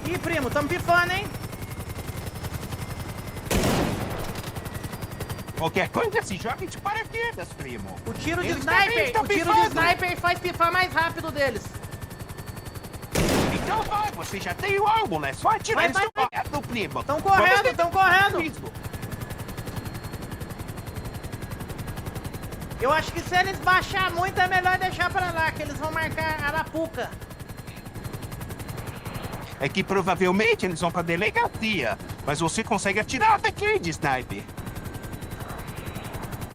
Ih, primo, tamo pifando, hein? Qualquer coisa se joga de paraquedas, primo. O tiro de Eles também sniper, estão o tiro de pifando. sniper faz pifar mais rápido deles. Então vai, você já tem o álbum, é só atirar Vai, isso vai. direto, primo. Tão correndo, tão correndo. Isso. Eu acho que se eles baixar muito é melhor deixar pra lá, que eles vão marcar Arapuca. É que provavelmente eles vão pra delegacia. Mas você consegue atirar daqui de sniper.